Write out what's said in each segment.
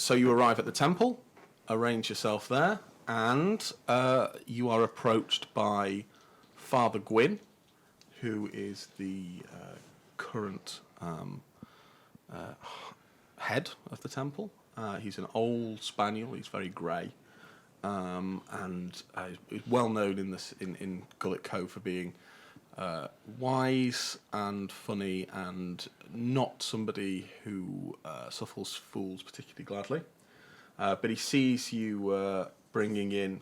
So you arrive at the temple, arrange yourself there, and you are approached by Father Gwyn, who is the current head of the temple. He's an old spaniel. He's very grey, and is well known in Gullet Cove for being wise and funny, and not somebody who suffers fools particularly gladly. But he sees you bringing in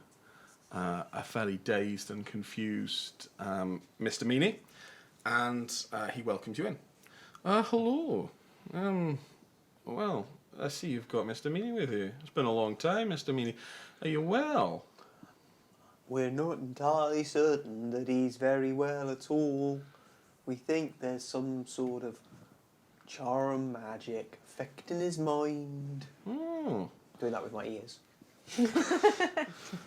a fairly dazed and confused Mr. Meany, and he welcomes you in. Hello. Well, I see you've got Mr. Meany with you. It's been a long time, Mr. Meany. Are you well? We're not entirely certain that he's very well at all. We think there's some sort of charm magic affecting his mind. Oh. Doing that with my ears.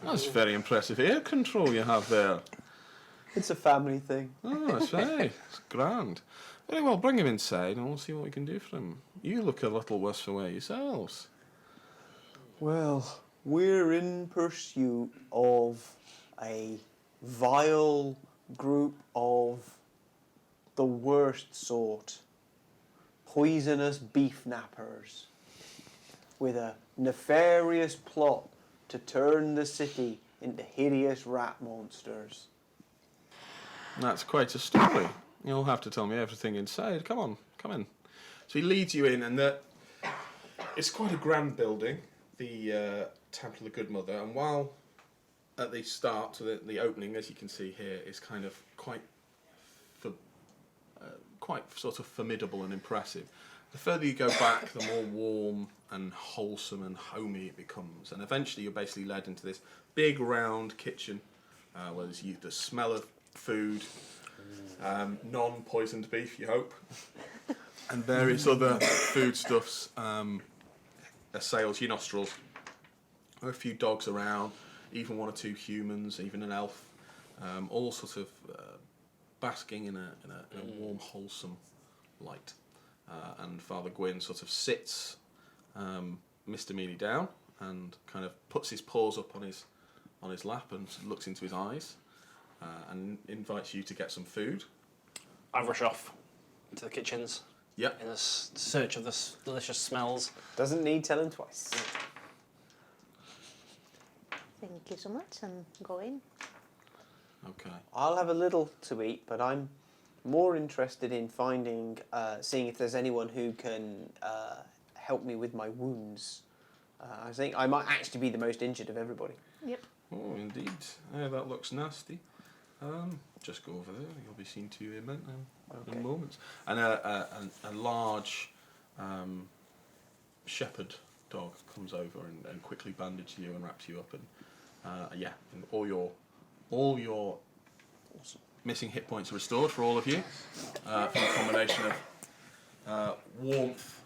That's very impressive ear control you have there. It's a family thing. Oh, that's right. It's grand. Very well, bring him inside and we'll see what we can do for him. You look a little worse for wear yourselves. Well, we're in pursuit of a vile group of the worst sort. Poisonous beef nappers. With a nefarious plot to turn the city into hideous rat monsters. That's quite a story. You'll have to tell me everything inside. Come on, come in. So he leads you in, and it's quite a grand building, the Temple of the Good Mother. And while at the start, to the opening, as you can see here, is kind of quite sort of formidable and impressive. The further you go back, the more warm and wholesome and homey it becomes. And eventually you're basically led into this big round kitchen where there's the smell of food, non-poisoned beef, you hope, and various other foodstuffs assails your nostrils. There are a few dogs around, even one or two humans, even an elf, all sort of basking in a warm, wholesome light. And Father Gwyn sort of sits Mr. Meany down and kind of puts his paws up on his lap and looks into his eyes and invites you to get some food. I rush off to the kitchens. Yep. In search of the delicious smells. Doesn't need telling twice. Thank you so much, and go in. Okay. I'll have a little to eat, but I'm more interested in seeing if there's anyone who can help me with my wounds. I think I might actually be the most injured of everybody. Yep. Oh, indeed. That looks nasty. Just go over there. You'll be seen to in Okay. moments. And a large shepherd dog comes over and quickly bandages you and wraps you up. And and all your missing hit points are restored for all of you from a combination of warmth,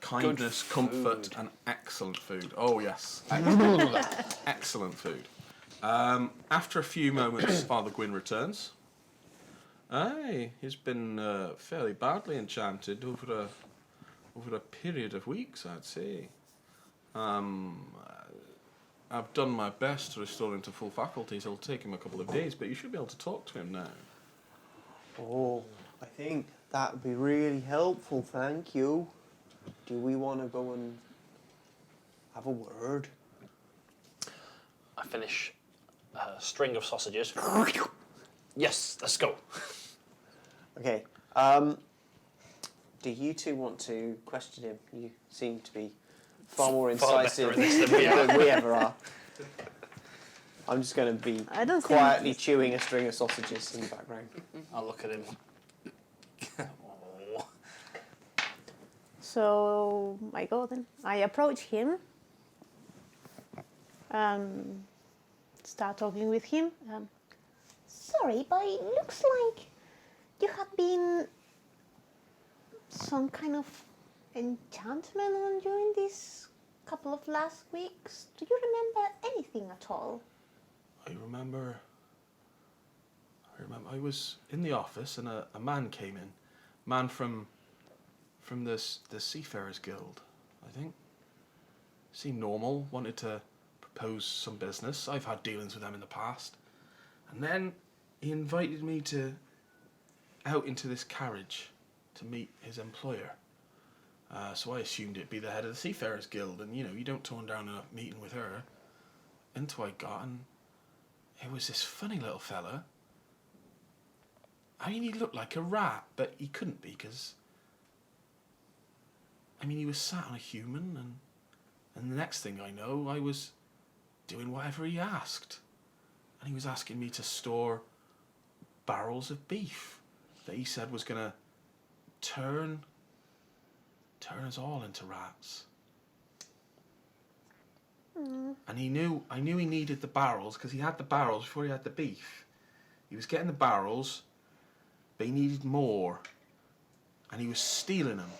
kindness, comfort, and excellent food. Oh yes, excellent food. After a few moments, Father Gwyn returns. Aye, he's been fairly badly enchanted over a period of weeks, I'd say. I've done my best to restore him to full faculties. It'll take him a couple of days, but you should be able to talk to him now. Oh, I think that would be really helpful, thank you. Do we want to go and have a word? I finish a string of sausages. Yes, let's go. Okay. Do you two want to question him? You seem to be far more incisive better at this than we are. than we ever are. I'm just going to be I don't quietly chewing a string of sausages in the background. I'll look at him. Oh. So I go then. I approach him. Start talking with him. Sorry, but it looks like you have been some kind of enchantment on you in these couple of last weeks. Do you remember anything at all? I remember I was in the office and a man came in. Man from the Seafarers Guild, I think. seemed normal, wanted to propose some business. I've had dealings with them in the past. And then he invited me out into this carriage to meet his employer. So I assumed it'd be the head of the Seafarers Guild, and you don't turn down a meeting with her. Into I got, and it was this funny little fella. I mean, he looked like a rat, but he couldn't be, because he was sat on a human, and the next thing I know, I was doing whatever he asked. And he was asking me to store barrels of beef that he said was going to turn us all into rats. And I knew he needed the barrels, because he had the barrels before he had the beef. He was getting the barrels, but he needed more. And he was stealing them.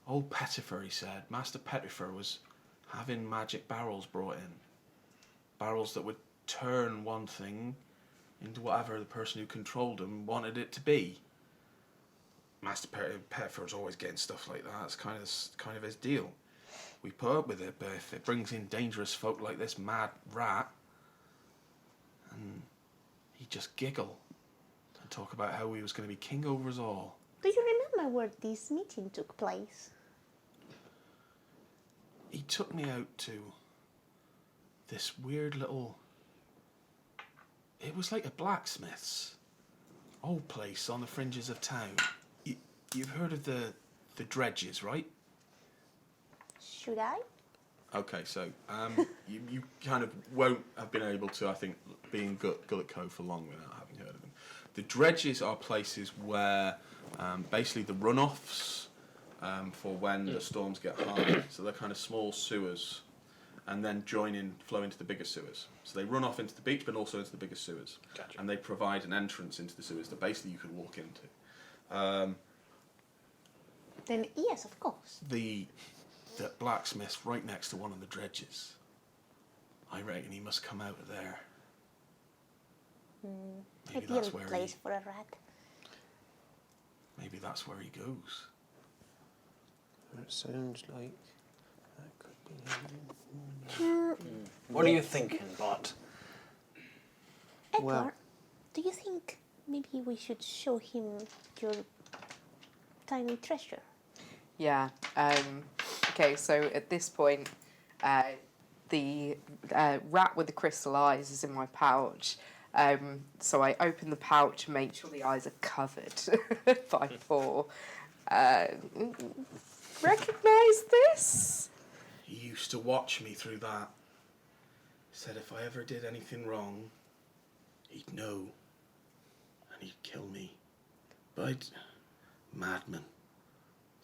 Old Petifer, he said, Master Petifer was having magic barrels brought in. Barrels that would turn one thing into whatever the person who controlled them wanted it to be. Master Petifer was always getting stuff like that. It's kind of his deal. We put up with it, but if it brings in dangerous folk like this mad rat, and he'd just giggle and talk about how he was going to be king over us all. Do you remember where this meeting took place? He took me out to this weird little... It was like a blacksmith's old place on the fringes of town. You've heard of the dredges, right? Should I? Okay, so you kind of won't have been able to, I think, be in Gullet Cove for long without having heard of them. The dredges are places where basically the runoffs for when the storms get high, so they're kind of small sewers, and then flow into the bigger sewers. So they run off into the beach, but also into the bigger sewers. Gotcha. And they provide an entrance into the sewers that basically you could walk into. Then yes, of course. The blacksmith's right next to one of the dredges. I reckon he must come out of there. Maybe that's Ideal where place for a rat. Maybe that's where he goes. It sounds like that could be. What are you thinking, Bart? Edgar, Well- do you think maybe we should show him your tiny treasure? Yeah. Okay, so at this point, the rat with the crystal eyes is in my pouch. So I open the pouch and make sure the eyes are covered by pour. Recognise this? He used to watch me through that. Said if I ever did anything wrong, he'd know. And he'd kill me. But madman.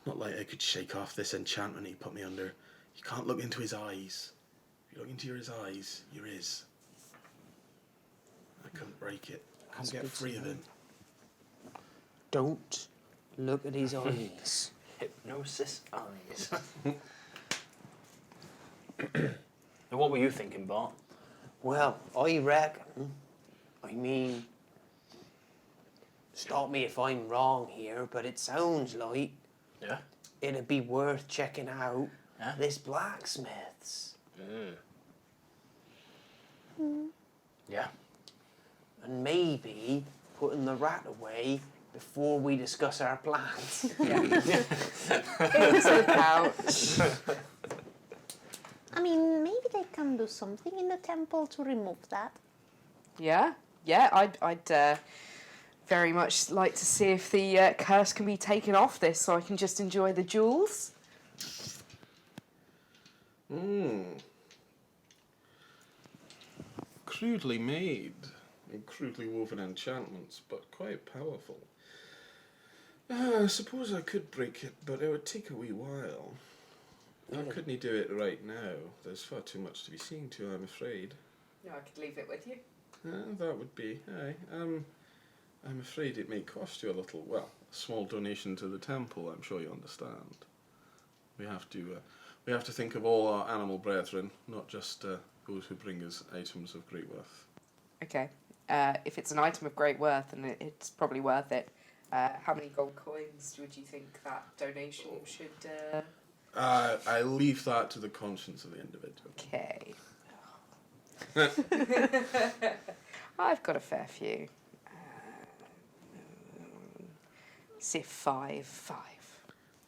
Not like I could shake off this enchantment he put me under. You can't look into his eyes. If you look into his eyes, you're his. I couldn't break it. I couldn't get free of him. Don't look at his eyes. Hypnosis eyes. Now, what were you thinking, Bart? Well, I reckon, stop me if I'm wrong here, but it sounds like Yeah. it'd be worth checking out Yeah. this blacksmith's. Yeah. And maybe putting the rat away before we discuss our plans. Into the pouch. Maybe they can do something in the temple to remove that. Yeah, I'd very much like to see if the curse can be taken off this, so I can just enjoy the jewels. Crudely made and crudely woven enchantments, but quite powerful. I suppose I could break it, but it would take a wee while. I couldn't do it right now. There's far too much to be seen to, I'm afraid. Yeah, I could leave it with you. That would be, aye. I'm afraid it may cost you a little, well, a small donation to the temple, I'm sure you understand. We have to think of all our animal brethren, not just those who bring us items of great worth. Okay, if it's an item of great worth, and it's probably worth it, how many gold coins would you think that donation should... I leave that to the conscience of the individual. Okay. I've got a fair few. Say 5.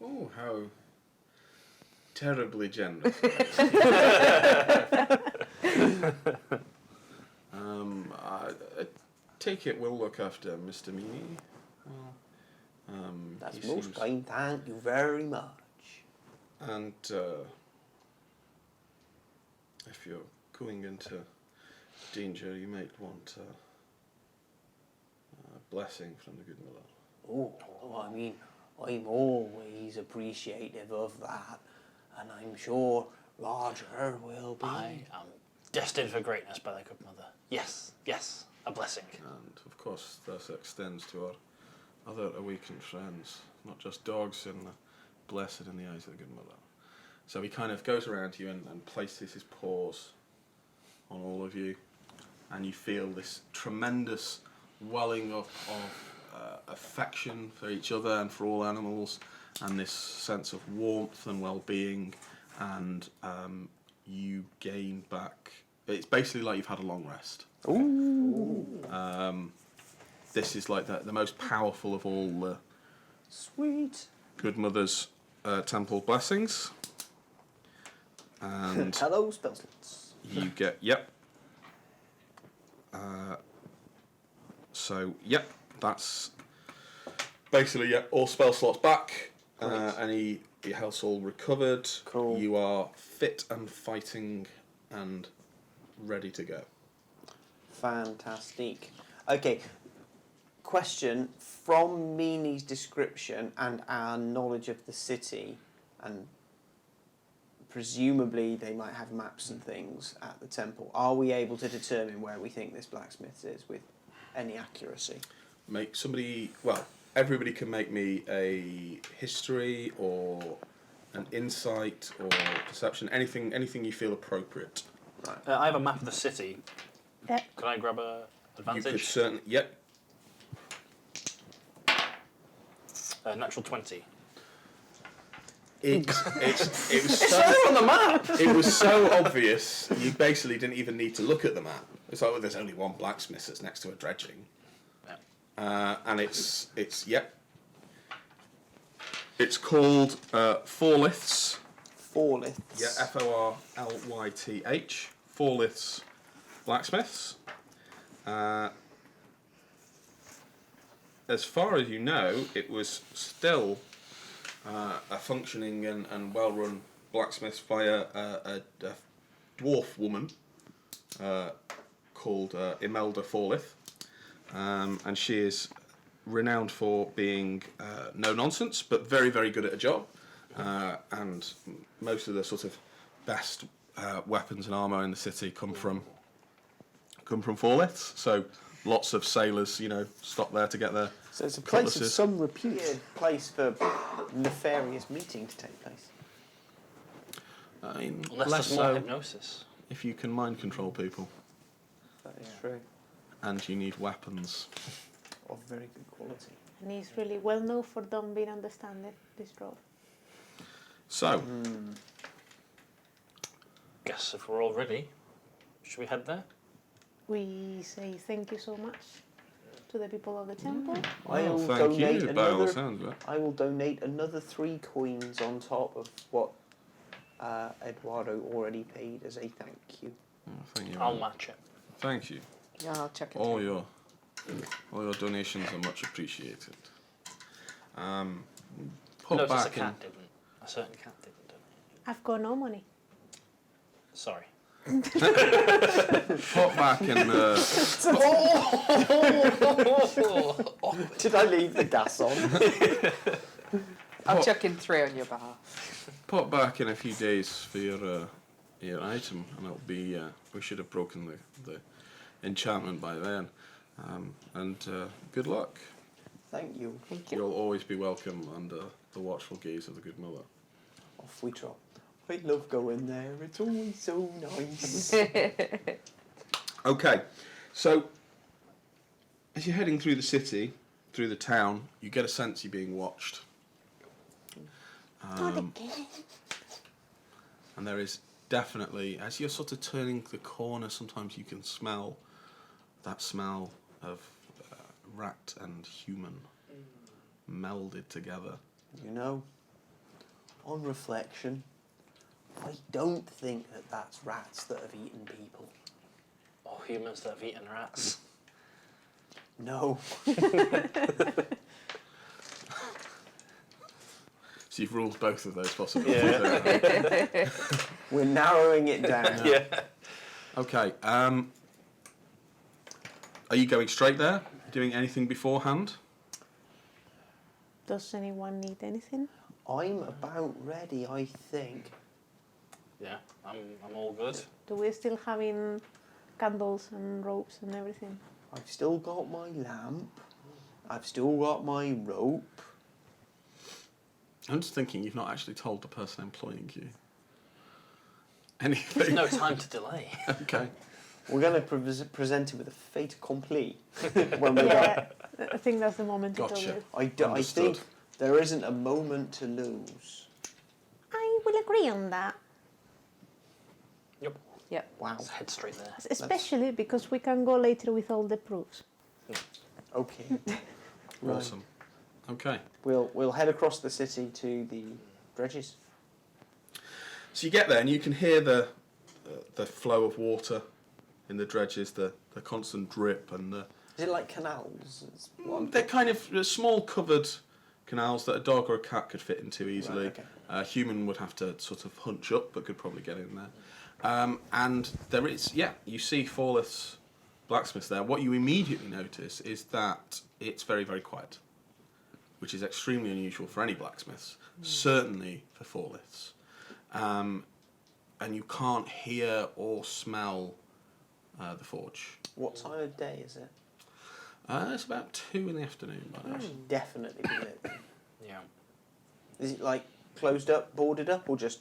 Oh, how terribly generous. I take it we'll look after Mr. Meany. That's he most seems- kind. Thank you very much. And if you're going into danger, you might want a blessing from the good mother. Oh, I mean, I'm always appreciative of that, and I'm sure Roger will be. I am destined for greatness by the good mother. Yes, a blessing. And of course, this extends to our other awakened friends, not just dogs and the blessed in the eyes of the good mother. So he kind of goes around you and places his paws on all of you, and you feel this tremendous welling up of affection for each other and for all animals, and this sense of warmth and well-being, and you gain back. It's basically like you've had a long rest. Ooh. This is like the most powerful of all the Sweet. good mother's temple blessings. And Hello, spell slots. you get, yep. So, yep, that's basically, yep, all spell slots back. And your health's all recovered. Cool. You are fit and fighting and ready to go. Fantastic. Okay. Question from Meany's description and our knowledge of the city, and presumably they might have maps and things at the temple. Are we able to determine where we think this blacksmith is with any accuracy? Make somebody, well, everybody can make me a history or an insight or perception, anything you feel appropriate. Right. I have a map of the city. Yeah. Can I grab a You could advantage? certainly, yep. Natural 20. It was so on the map. it was so obvious. You basically didn't even need to look at the map. It's like, well, there's only one blacksmith that's next to a dredging, and it's yep. It's called Forlyths. Forlyths. Yeah, Forlyth. Forlyths Blacksmiths. As far as you know, it was still a functioning and well-run blacksmith by a dwarf woman called Imelda Forlyth, and she is renowned for being no nonsense, but very, very good at a job. And most of the sort of best weapons and armour in the city come from Forlyths. So lots of sailors, stop there to get their So it's a place of cutlasses. some reputed place for nefarious meeting to take place. I mean, Unless less there's more so hypnosis. if you can mind control people, That is true. and you need weapons. Of very good quality. And he's really well known for don't being understanding this dwarf. So, Guess if we're all ready, should we head there? We say thank you so much to the people of the temple. I will thank donate you, by all the another. sounds of it. I will donate another 3 coins on top of what Eduardo already paid as a thank you. Oh, thank you. I'll match it. Thank you. Yeah, I'll check it. All your donations are much appreciated. Pop Notice a back cat didn't. A certain cat didn't donate. I've got no money. Sorry. pop back and Did I leave the gas on? I'm What? chucking 3 on your behalf. pop back in a few days for your item, and it'll be. We should have broken the enchantment by then. And good luck. Thank you. Thank you. You'll always be welcome under the watchful gaze of the good mother. Off we trot. I love going there. It's always so nice. Okay, so as you're heading through the city, through the town, you get a sense you're being watched. Not again. And there is definitely, as you're sort of turning the corner, sometimes you can smell that smell of rat and human melded together. You know, on reflection, I don't think that that's rats that have eaten people. Or humans that have eaten rats. No. So you've ruled both of those possibilities. Yeah. We're narrowing it down. Yeah. Okay. Are you going straight there? Doing anything beforehand? Does anyone need anything? I'm about ready, I think. Yeah, I'm all good. Do we still having candles and ropes and everything? I've still got my lamp. I've still got my rope. I'm just thinking you've not actually told the person employing you There's anything. no time to delay. Okay. We're going to present it with a fait accompli when we're done. Yeah, I think that's the moment to Gotcha. tell it. I Understood. think there isn't a moment to lose. I will agree on that, Yep. Yep. Wow. Let's head straight there. especially because we can go later with all the proofs. Okay. Right. Awesome. Okay. We'll head across the city to the dredges. So you get there and you can hear the flow of water in the dredges, the constant drip and the... Is it like canals? It's one- They're kind of small covered canals that a dog or a cat could fit into easily. Right, okay. A human would have to sort of hunch up, but could probably get in there. And there is, you see Forlith's blacksmith there. What you immediately notice is that it's very, very quiet, which is extremely unusual for any blacksmiths, certainly for Forlith's. And you can't hear or smell the forge. What time of day is it? It's about 2 in the afternoon by now. Definitely be lit. Yeah. Is it like closed up, boarded up, or just...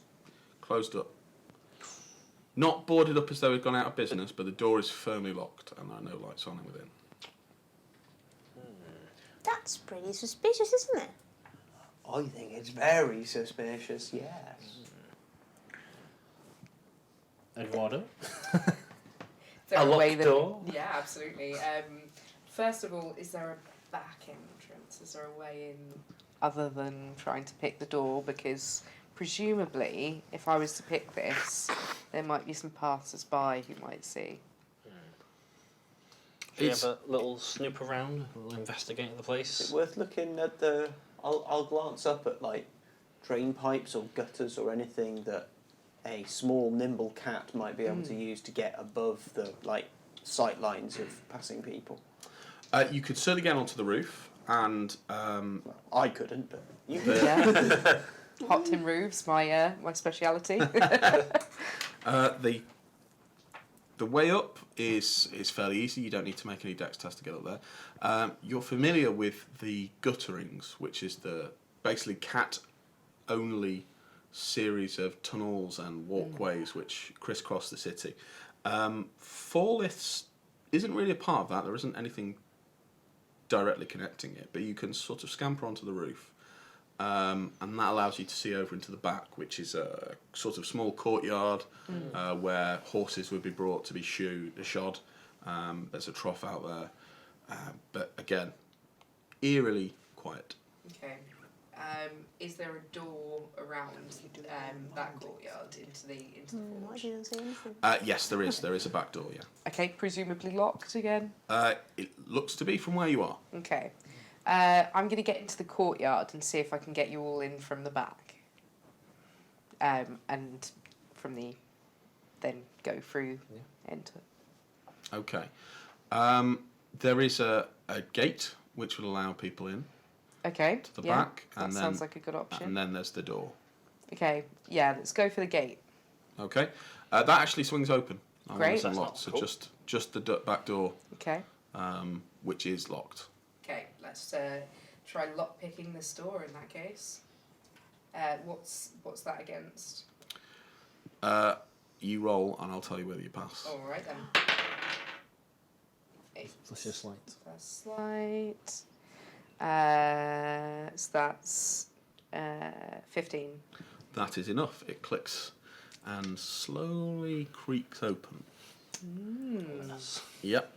Closed up. Not boarded up as though we'd gone out of business, but the door is firmly locked and there are no lights on within. That's pretty suspicious, isn't it? I think it's very suspicious, yes. Eduardo? Is there A way locked that- door? Yeah, absolutely. First of all, is there a back entrance? Is there a way in other than trying to pick the door? Because presumably, if I was to pick this, there might be some passers-by who might see. Should we It's- have a little snoop around? A little investigate the Is it place? worth looking at the... I'll glance up at, like, drain pipes or gutters or anything that a small, nimble cat might be able to use to get above the, like, sight lines of passing people. You could certainly get onto the roof and... Well, I couldn't, but you could. Yeah. Hot tin roofs, my speciality. The way up is fairly easy. You don't need to make any dex tests to get up there. You're familiar with the gutterings, which is the basically cat-only series of tunnels and walkways which crisscross the city. Forlith's isn't really a part of that. There isn't anything directly connecting it, but you can sort of scamper onto the roof. And that allows you to see over into the back, which is a sort of small courtyard where horses would be brought to be shod. There's a trough out there, but again, eerily quiet. Okay. Is there a door around that courtyard into the I forge? didn't say anything. Yes, there is. There is a back door. Yeah. Okay, presumably locked again. It looks to be from where you are. Okay. I'm going to get into the courtyard and see if I can get you all in from the back. And from the... then go through, enter. Okay. There is a gate which will allow people in Okay. to the yeah, back, That and sounds then like a good option. and then there's the door. Okay, yeah, let's go for the gate. Okay. That actually swings open. Great. It's That's unlocked, not so cool. just the back door, Okay. which is locked. Okay, let's try lock picking this door in that case. What's that against? You roll, and I'll tell you whether you pass. All right then. 8. Let's just light. That's slight. So that's 15. That is enough. It clicks and slowly creaks open. Ominous. Yep.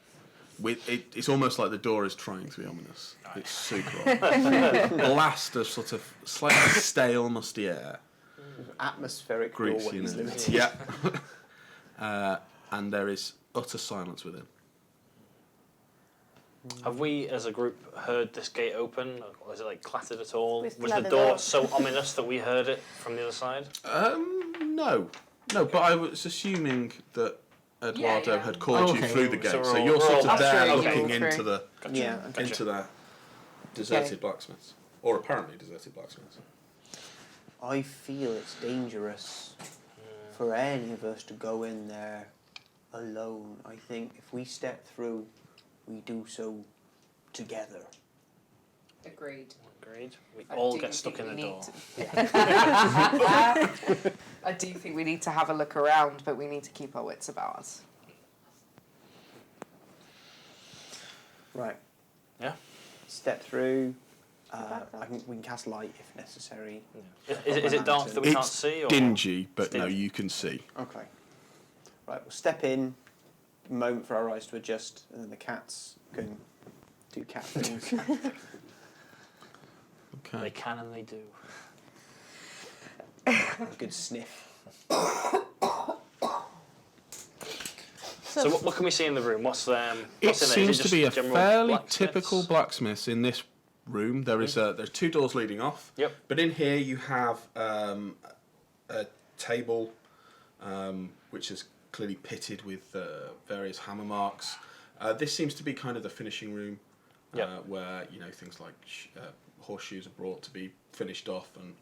It's almost like the door is trying to be ominous. It's super ominous. Blast of sort of slightly stale, musty air. Atmospheric Greets you doorways know. limited. Yep. And there is utter silence within. Have we, as a group, heard this gate open? Or is it like clattered at all? We Was still the have the door door. so ominous that we heard it from the other side? No, but I was assuming that Eduardo Yeah. had called you Okay. through the gate, So so, we're you're all- sort we're of all there straight looking through. into the Yeah. Gotcha. into the deserted blacksmiths, or apparently deserted blacksmiths. I feel it's dangerous for any of us to go in there alone. I think if we step through, we do so together. Agreed. Agreed. We I all do get stuck think in we the need door. to- I do think we need to have a look around, but we need to keep our wits about us. Right. Yeah? Step through. Back up. We can cast light if necessary. Is it dark that we can't It's see? Or? dingy, but It's no, dingy. you can see. Okay. Right, we'll step in. Moment for our eyes to adjust, and then the cats can do cat things. They Okay. can and they do. A good sniff. So what can we see in the room? What's It what's in there? seems Is it to be a just general fairly blacksmiths? typical blacksmith in this room. There's 2 doors leading off. Yep. But in here you have a table, which is clearly pitted with various hammer marks. This seems to be kind of the finishing room, Yep. where things like horseshoes are brought to be finished off and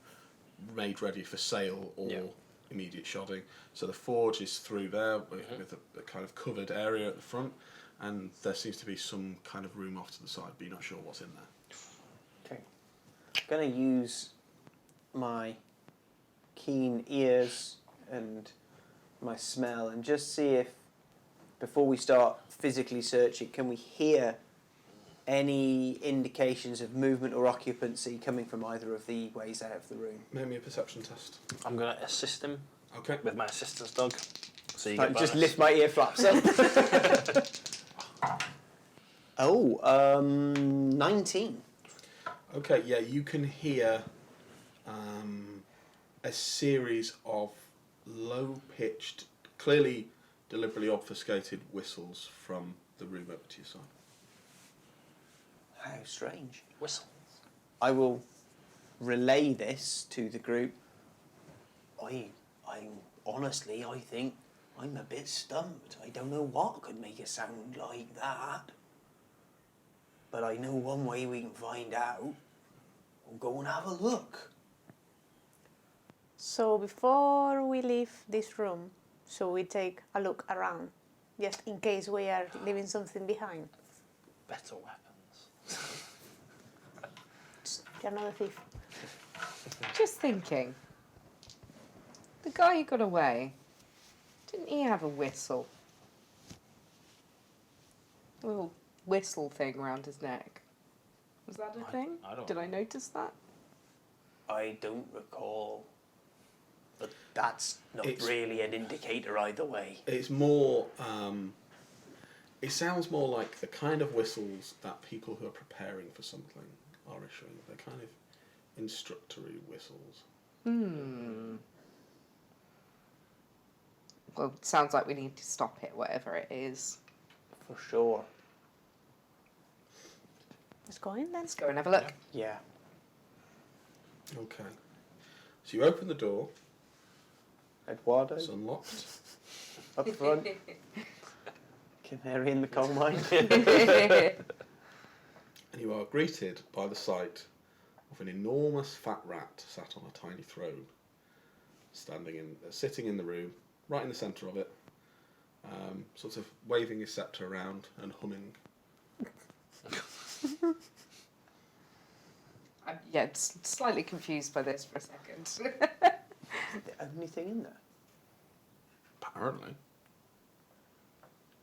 made ready for sale or Yep. immediate shodding. So the forge is through there with a kind of covered area at the front, and there seems to be some kind of room off to the side, but you're not sure what's in there. Okay. I'm going to use my keen ears and my smell and just see if, before we start physically searching, can we hear any indications of movement or occupancy coming from either of the ways out of the room? Make me a perception test. I'm going to assist him Okay. with my assistance dog. So you I get just bonus. lift my ear flaps up. 19. Okay, yeah, you can hear a series of low-pitched, clearly deliberately obfuscated whistles from the room over to your side. How strange. Whistle. I will relay this to the group. Honestly, I think I'm a bit stumped. I don't know what could make a sound like that. But I know one way we can find out. We'll go and have a look. So before we leave this room, so we take a look around, just in case we are leaving something behind. Better weapons. You're not a thief. Just thinking. The guy who got away, didn't he have a whistle? A little whistle thing around his neck. Was that a thing? I don't Did I know. notice that? I don't recall. But that's not It's- really an indicator either way. It's more, it sounds more like the kind of whistles that people who are preparing for something are issuing. They're kind of instructory whistles. Well, it sounds like we need to stop it, whatever it is. For sure. Let's go in then. Let's go and have a look. Yeah. Okay. So you open the door, Eduardo, it's unlocked. up front. Canary in the coal mine. And you are greeted by the sight of an enormous fat rat sat on a tiny throne, sitting in the room, right in the centre of it, sort of waving his sceptre around and humming. I'm slightly confused by this for a second. The only thing in there. Apparently.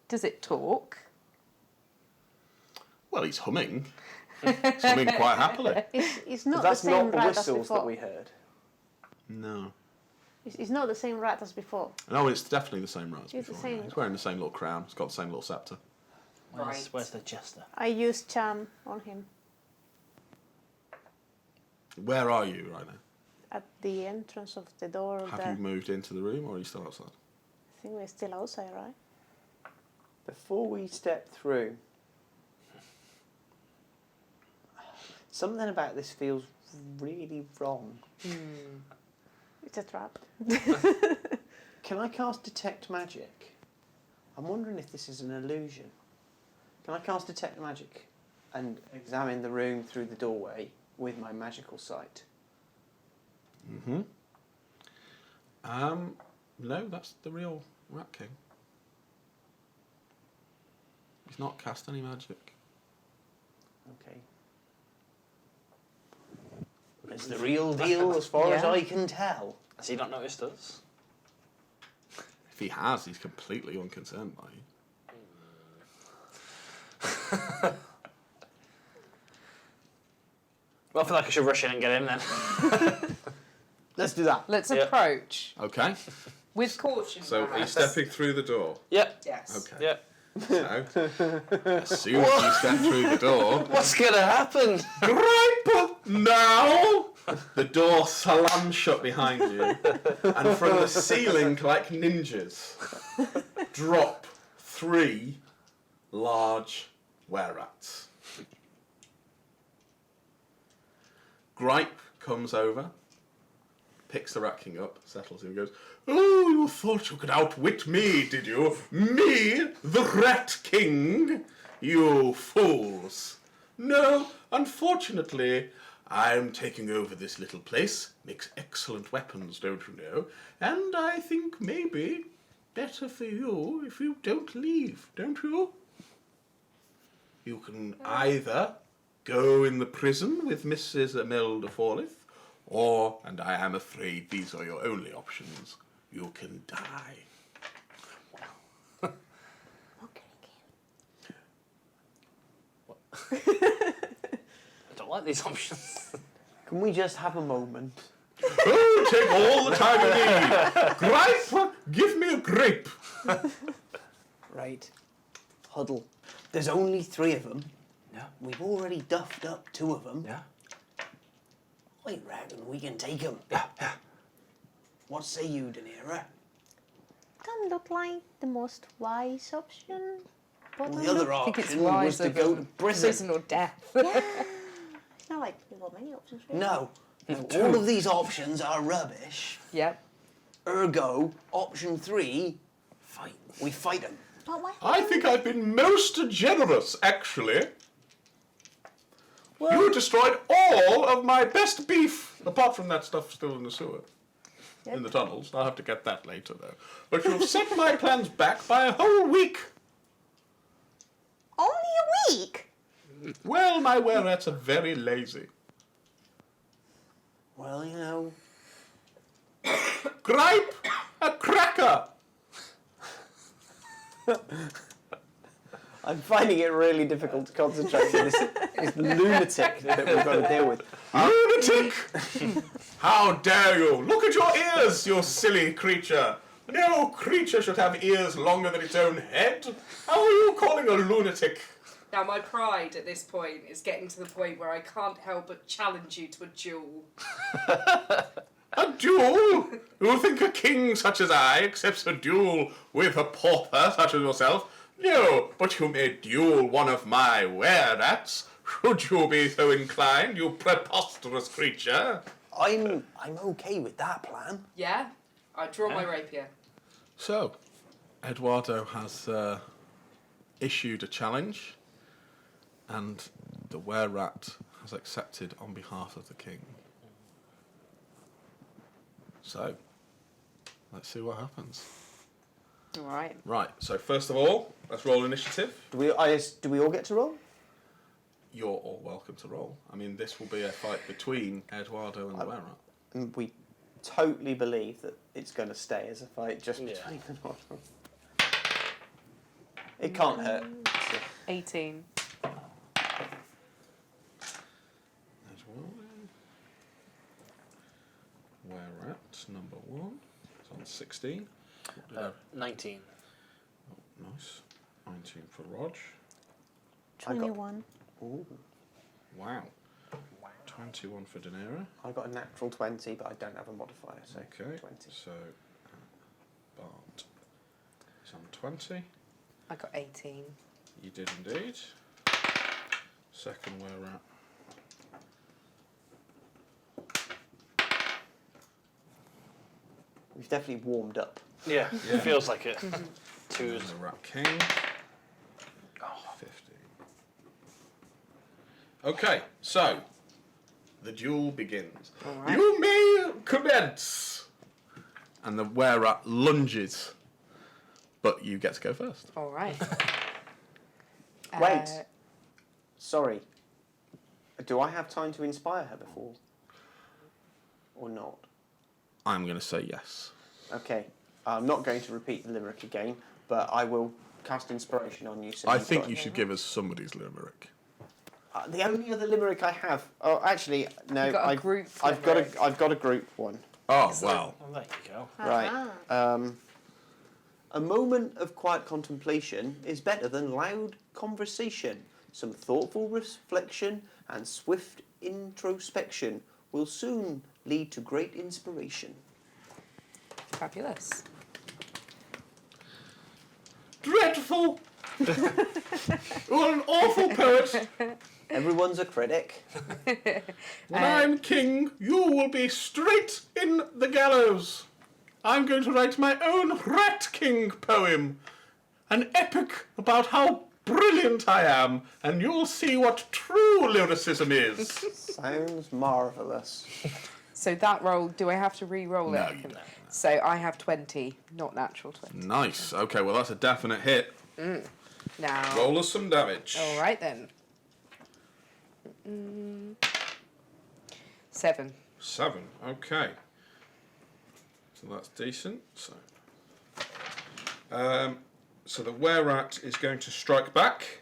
Does it talk? Well, he's humming. He's humming quite happily. It's not That's the same not the rat as whistles before. that we heard. No. It's not the same rat as before. No, it's definitely the same rat as It's the before. Yeah. same. He's wearing the same little crown. He's got the same little scepter. Where's the jester? I used charm on him Where are you right now? at the entrance of the door. Of Have you moved into the room or are you still outside? I think we're still outside, right? Before we step through, something about this feels really wrong. It's a trap. Can I cast Detect Magic? I'm wondering if this is an illusion. Can I cast Detect Magic and examine the room through the doorway with my magical sight? Mm-hmm. No, that's the real Rat King. He's not cast any magic. Okay. It's the real deal as far as Yeah. I can tell. Has he not noticed us? If he has, he's completely unconcerned by you. Well, I feel like I should rush in and get him then. Let's do that. Let's Yeah. approach Okay. with caution. So are you perhaps. stepping through the door? Yep. Yes. Okay. Yep. So, as soon as you step through the door, What's gonna happen? gripe now! The door slams shut behind you, and from the ceiling, like ninjas, drop 3 large were-rats. Gripe comes over, picks the Rat King up, settles him, and goes, "Oh, you thought you could outwit me, did you? Me, the Rat King? You fools! No, unfortunately, I'm taking over this little place. Makes excellent weapons, don't you know? And I think maybe better for you if you don't leave, don't you? You can either go in the prison with Mrs. Imelda Forlith, or, and I am afraid these are your only options, you can die." I don't like these options. Can we just have a moment? Oh, take all the time you need. Gripe, give me a grape. Right. Huddle. There's only 3 of them. Yeah. We've already duffed up 2 of them. Yeah. I reckon we can take them. Yeah. Yeah. What say you, Danira? Don't look like the most wise option. But Well, the other I think it's option was wiser to go to than prison. or death. It's not like we've got many options. Really. No. All of these options are rubbish. Yep. Ergo, option 3, Fight. we fight them. But why? I think I've been most generous, actually. You destroyed all of my best beef, apart from that stuff still in the sewer. Yep. In the tunnels. I'll have to get that later, though. But you've set my plans back by a whole week. Only a week. Well, my were-rats are very lazy. Well, you know, Gripe, a cracker. I'm finding it really difficult to concentrate on this lunatic that we've got to deal with. Lunatic! How dare you! Look at your ears, you silly creature! No creature should have ears longer than its own head. How are you calling a lunatic? Now my pride at this point is getting to the point where I can't help but challenge you to a duel. A duel? You think a king such as I accepts a duel with a pauper such as yourself? No, but you may duel one of my were-rats. Should you be so inclined, you preposterous creature? I'm okay with that plan. Yeah? I draw my rapier. So, Eduardo has issued a challenge, and the were-rat has accepted on behalf of the king. So, let's see what happens. Alright. Right, so first of all, let's roll initiative. Do we all get to roll? You're all welcome to roll. I mean, this will be a fight between Eduardo and the were-rat. And we totally believe that it's going to stay as a fight just Yeah. between the two. It can't hurt. 18. Eduardo. Were-rat, number 1. 16. What did I- 19. Oh, nice. 19 for Rog. I got- 21. Ooh, Wow. 21 for Daenerys. I got a natural 20, but I don't have a modifier, so Okay. 20. So, Bart is on 20. I got 18. You did indeed. Second were at. We've definitely warmed up. Yeah, Yeah. it feels like it. And Twos. the Rat King. 15. Okay, so the duel begins. Alright. You may commence. And the were-rat lunges, but you get to go first. All right. Wait. Sorry. Do I have time to inspire her before? Or not? I'm going to say yes. Okay. I'm not going to repeat the limerick again, but I will cast inspiration on you. So I you've think got- you should give us somebody's limerick. The only other limerick I have. Oh, actually, no. You've got a group I've limerick. got a group one. Oh, well. Well, there you go. Right. Ah. A moment of quiet contemplation is better than loud conversation. Some thoughtful reflection and swift introspection will soon lead to great inspiration. Fabulous. Dreadful! What an awful poet! Everyone's a critic. When I'm king, you will be straight in the gallows. I'm going to write my own Rat King poem. An epic about how brilliant I am, and you'll see what true lyricism is. Sounds marvellous. So that roll, do I have to re-roll No, it? you don't. So I have 20, not natural 20. Nice. Okay, well, that's a definite hit. Now, Roll us some damage. all right then. 7. 7. Okay. So that's decent. So the were-rat is going to strike back.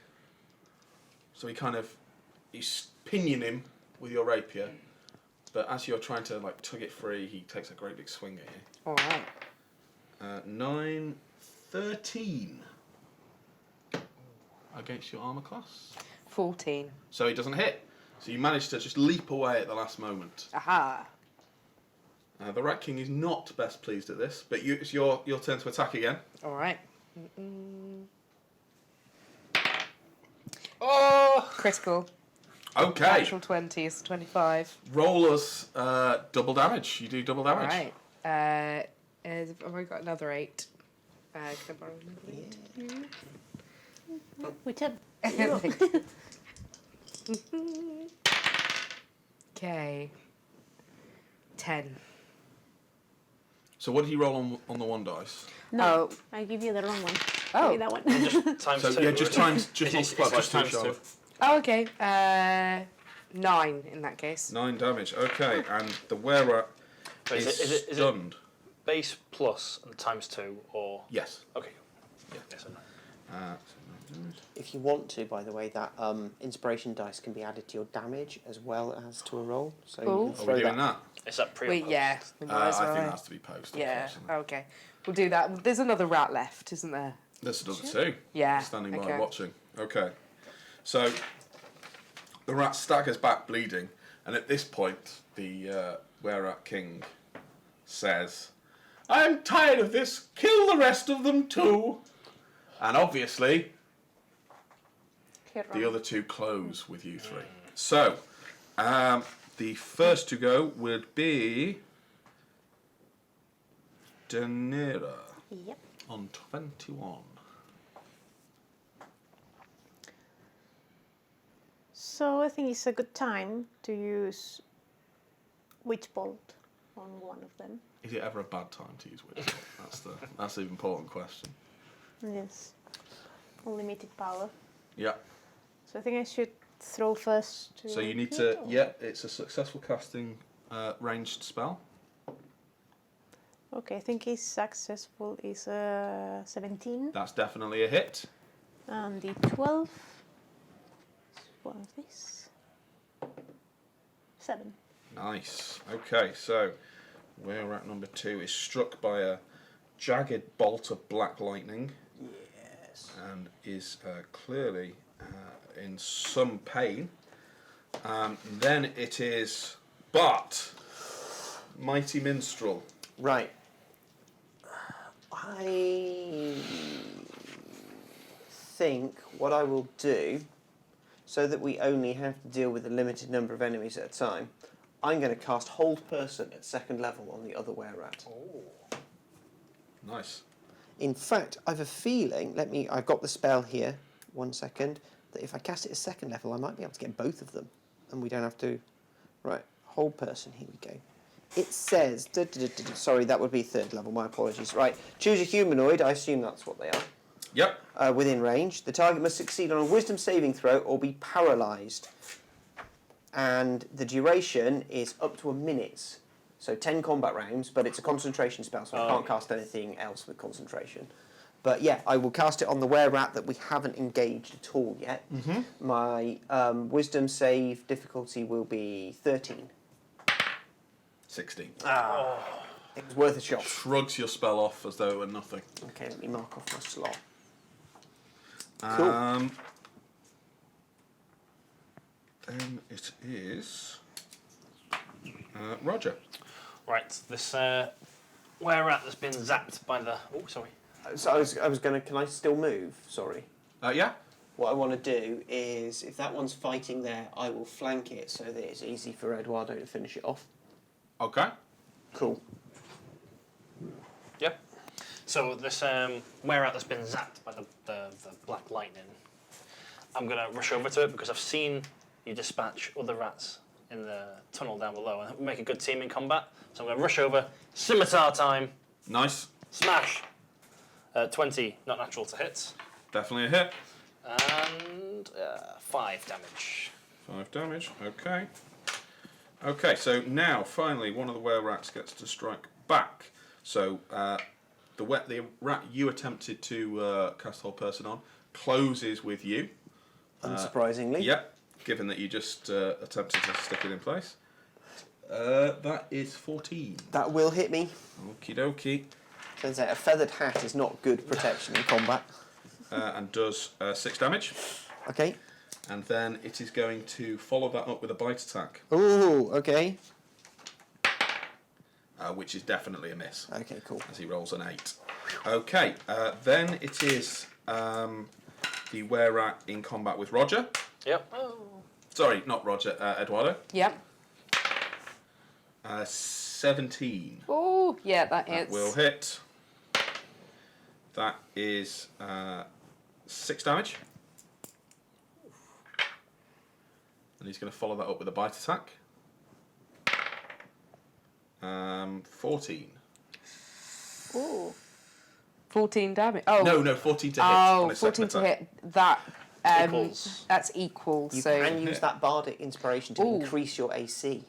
So you pinion him with your rapier. But as you're trying to tug it free, he takes a great big swing at you. All right. 9, 13 against your armor class. 14. So he doesn't hit. So you manage to just leap away at the last moment. Aha. The Rat King is not best pleased at this, but it's your turn to attack again. All right. Oh! Critical. Okay. Natural 20 is 25. Roll us double damage. You do double All damage. right. Have I got another 8? Can I borrow another 8? Whichever. Okay. 10. So what did he roll on the one dice? No, I give you the wrong one. Oh. Give me that one. Just times So 2. yeah, just times just It's multiply by just 2, times 2. Charlotte. Oh, okay. 9 in that case. 9 damage. Okay, and the were-rat Wait, is is it stunned. base plus and times 2 or? Yes. Okay. Yeah. Yes or no? So 9 damage. If you want to, by the way, that inspiration dice can be added to your damage as well as to a roll. So Cool. you can Are throw we doing that. that? Is that pre or Wait, post? yeah. We might as I well, think eh? that has to be post. Yeah. unfortunately. Okay. We'll do that. There's another rat left, isn't there? There's another 2. Yeah. Standing by okay. watching. Okay. So the rat staggers back bleeding, and at this point the were-rat king says, "I'm tired of this. Kill the rest of them too." And obviously the other 2 close with you 3. So the first to go would be Daenerys Yep. on 21. So I think it's a good time to use Witch Bolt on one of them. Is it ever a bad time to use witch bolt? That's the important question. Yes. Unlimited power. Yeah. So I think I should throw first to So you need hit, to. or- Yeah, it's a successful casting ranged spell. Okay, I think it's successful is 17 That's definitely a hit. and the 12 is one of these. 7. Nice. Okay, so we're at number 2 is struck by jagged bolt of black lightning Yes. and is clearly in some pain. Then it is Bart, Mighty Minstrel. Right. I think what I will do, so that we only have to deal with a limited number of enemies at a time, I'm going to cast Hold Person at 2nd level on the other were-rat. Nice. In fact, I've a feeling, I've got the spell here, 1 second, that if I cast it at 2nd level, I might be able to get both of them. And we don't have to... Right, Hold Person, here we go. It says... Sorry, that would be 3rd level, my apologies. Right, choose a humanoid, I assume that's what they are. Yep. Within range. The target must succeed on a wisdom saving throw or be paralysed. And the duration is up to a minute. So 10 combat rounds, but it's a concentration spell, so I can't cast anything else with concentration. But yeah, I will cast it on the were-rat that we haven't engaged at all yet. My wisdom save difficulty will be 13. 16. It was worth a shot. Shrugs your spell off as though it were nothing. Okay, let me mark off my slot. Cool. Then it is Roger. Right, this were-rat that's been zapped by the... Oh, sorry. So I was going to... Can I still move? Sorry. Yeah. What I want to do is, if that one's fighting there, I will flank it so that it's easy for Eduardo to finish it off. Okay. Cool. Yep. So this were-rat that's been zapped by the black lightning, I'm going to rush over to it because I've seen you dispatch other rats in the tunnel down below and make a good team in combat. So I'm going to rush over, scimitar time, Nice. smash. 20, not natural to hit, Definitely a hit. and 5 damage. 5 damage. Okay. Okay, so now finally one of the were-rats gets to strike back. So the rat you attempted to cast Hold Person on closes with you. Unsurprisingly. Yep. Given that you just attempted to stick it in place. That is 14. That will hit me. Okie dokie. Turns out a feathered hat is not good protection in combat. And does 6 damage. Okay. And then it is going to follow that up with a bite attack, Ooh, okay. which is definitely a miss, Okay, cool. as he rolls an 8. Okay, then it is the were-rat in combat with Roger. Yep. Oh. Sorry, not Roger, Eduardo. Yep. 17. Oh, yeah, that That hits. will hit. That is 6 damage. And he's going to follow that up with a bite attack. 14. Ooh. 14 damage. Oh. No, 14 to hit. Oh, on his second 14 to attack. hit. That Equals. That's equal. You so can use that bardic inspiration to Ooh. increase your AC.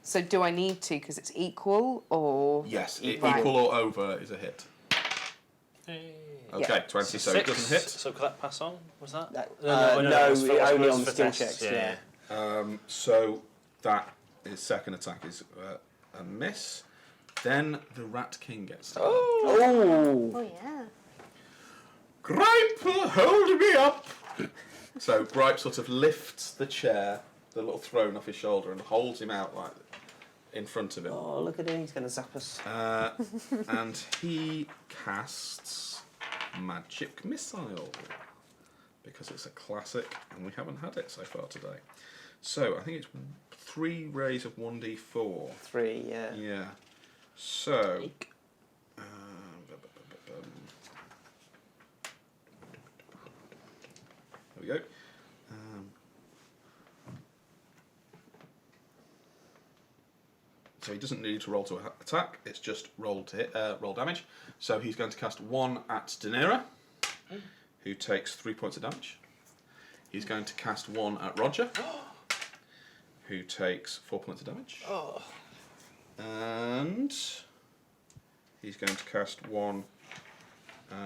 So do I need to because it's equal or? Yes, Equal. equal or over is a hit. Hey. Okay, Yeah. 20, so it doesn't hit. So could that pass on? Was that? No, it's for- it's only for on skill tests, checks, Yeah. yeah. So that his second attack is a miss. Then the Rat King gets to Oh! Oh yeah. Gripe, hold me up! So Gripe sort of lifts the chair, the little throne off his shoulder, and holds him out like in front of him. Oh, look at him, he's going to zap us. And he casts Magic Missile. Because it's a classic, and we haven't had it so far today. So, I think it's 3 rays of 1d4. 3, yeah. Yeah. So... there we go. So he doesn't need to roll to attack, it's just roll to hit, roll damage. So he's going to cast 1 at Daenerys, who takes 3 points of damage. He's going to cast 1 at Roger, who takes 4 points of damage. Oh. And he's going to cast 1.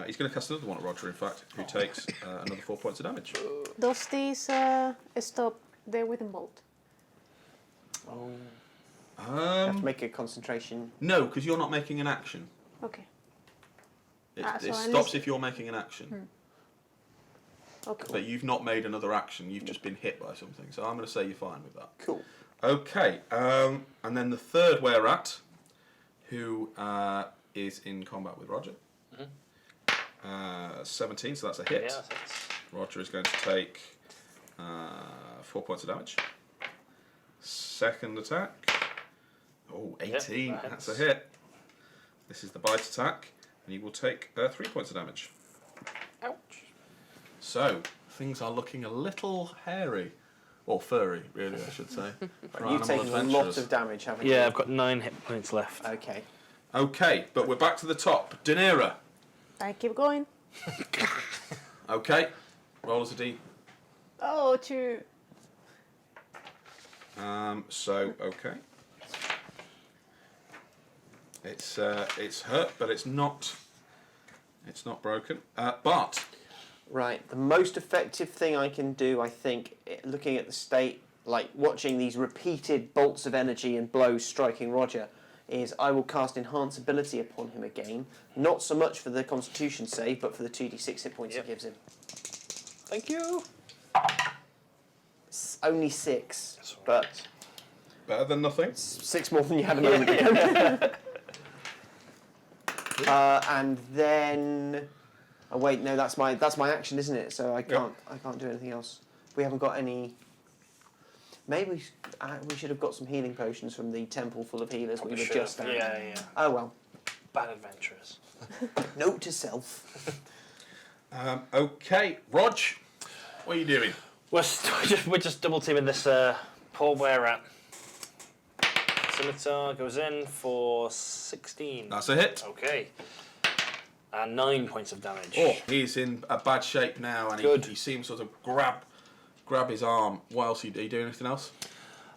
He's going to cast another 1 at Roger, in fact, who takes another 4 points of damage. Does this stop the wooden bolt? Oh. You have to make a concentration. No, because you're not making an action. Okay. It stops if you're making an action. Okay. But you've not made another action, you've just been hit by something. So I'm going to say you're fine with that. Cool. Okay, and then the third were-rat, who is in combat with Roger. 17, so that's a hit. Yeah, that's Roger is going to take 4 points of damage. Second attack. Oh, 18. Yep, That's a hit. This is the bite attack, and you will take 3 points of damage. ouch. So, things are looking a little hairy. Or furry, really, I should say. for You've animal taken a lot adventurers. of damage, haven't you? Yeah, I've got 9 hit points left. Okay. Okay, but we're back to the top. Daenerys. I keep going. Okay, roll as a D. Oh, 2. So okay, it's hurt, but it's not broken. But Right. The most effective thing I can do, I think, looking at the state, like watching these repeated bolts of energy and blows striking Roger, is I will cast Enhance Ability upon him again. Not so much for the Constitution save, but for the 2d6 hit points Yep. it gives him. Thank you. It's only 6, That's all but right. better than nothing. 6 more than you had a moment ago. And then, oh wait, no, that's my action, isn't it? So I can't do anything else. We haven't got any. Maybe we should have got some healing potions from the temple full of healers we were Should've. just at. Yeah. Oh well. Bad adventurers. Note to self. Okay, Rog, what are you doing? We're just double teaming this poor were-rat. Scimitar goes in for 16. That's a hit. Okay. And 9 points of damage. Oh, he's in a bad shape now, and Good. he seems sort of grab his arm. What else are you doing? Anything else?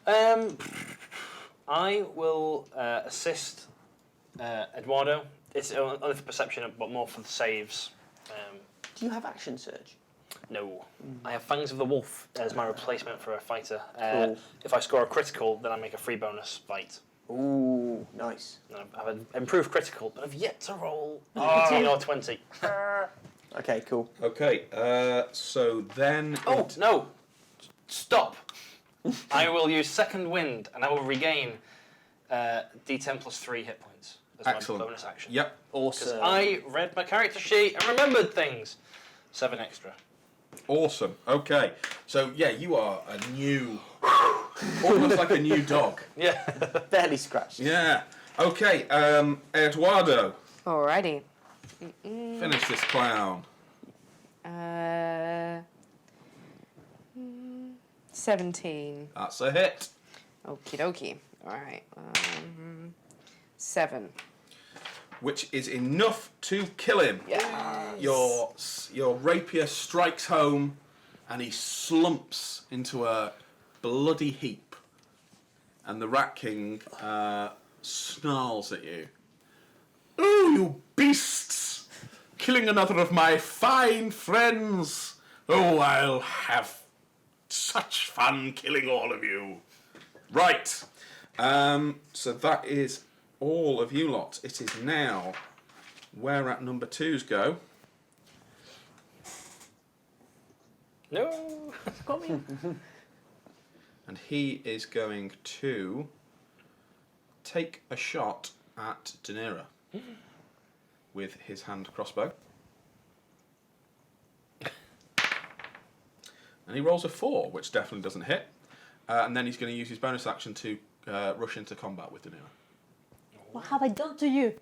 I will assist Eduardo. It's only for perception, but more for the saves. Do you have action surge? No. I have Fangs of the Wolf as my replacement for a fighter. Cool. If I score a critical, then I make a free bonus fight. Ooh, nice. And I've an improved critical, but I've yet to roll 18 or 20. Okay, cool. Okay, so then. Oh, no! Stop! I will use Second Wind, and I will regain D10 plus 3 hit points as Excellent. my bonus action. Yep. Because Awesome. I read my character sheet and remembered things. 7 extra. Awesome. Okay, so yeah, you are a new, almost like a new dog. Yeah. Barely scratched. Yeah. Okay, Eduardo, Alrighty. finish this clown. 17. That's a hit. Okie dokie. Alright. 7. Which is enough to kill him. Yeah. Your rapier strikes home, and he slumps into a bloody heap. And the Rat King snarls at you. Oh, you beasts! Killing another of my fine friends! Oh, I'll have such fun killing all of you. Right. So that is all of you lot. It is now where at number 2's go. No. It's coming. And he is going to take a shot at Daenerys with his hand crossbow. And he rolls a 4, which definitely doesn't hit. And then he's going to use his bonus action to rush into combat with Daenerys. What have I done to you?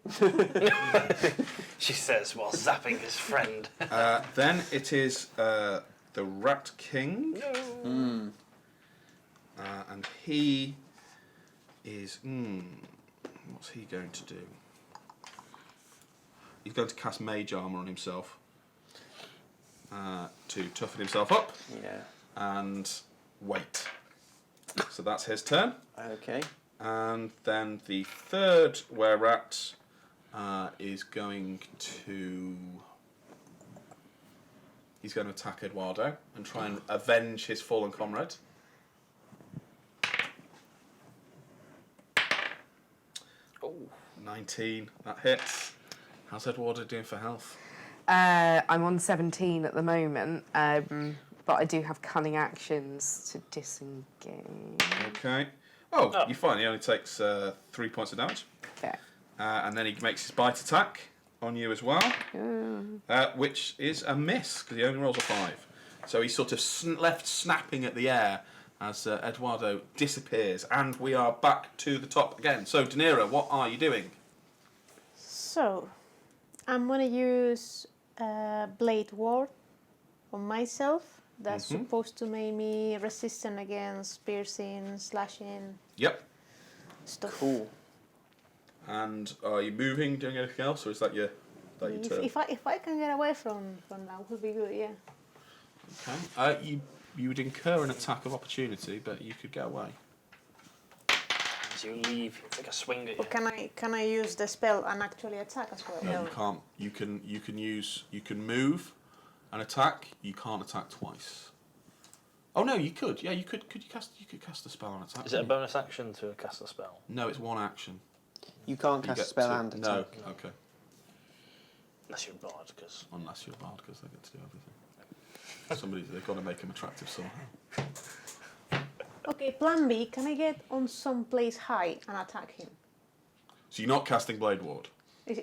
She says while zapping his friend. Then it is the Rat King. No. And he is... what's he going to do? He's going to cast Mage Armour on himself to toughen himself up Yeah. and wait. So that's his turn. Okay. And then the third were-rat is going to... He's going to attack Eduardo and try and avenge his fallen comrade. Oh. 19, that hits. How's Eduardo doing for health? I'm on 17 at the moment, but I do have cunning actions to disengage. Okay. Oh, you're fine. He only takes 3 points of damage. Okay. And then he makes his bite attack on you as well, which is a miss because he only rolls a 5. So he's sort of left snapping at the air as Eduardo disappears, and we are back to the top again. So, De Niro, what are you doing? So, I'm gonna use Blade Ward on myself. That's supposed to make me resistant against piercing, slashing Yep. stuff. Cool. And are you moving, doing anything else, or is that your turn? If I can get away from that, would be good. Yeah. Okay. You would incur an attack of opportunity, but you could get away. As you leave, it's like a swing at you. But can I use the spell and actually attack as well? No, you can't. You can move and attack. You can't attack twice. Oh no, you could. Yeah, you could. You could cast a spell on attack. Is it a bonus action to cast a spell? No, it's one action. You can't cast a spell and attack. No. Okay. Unless you're bard, because Unless you're bard, because they get to do everything. They've got to make him attractive somehow. Okay, plan B. Can I get on some place high and attack him? So you're not casting Blade Ward?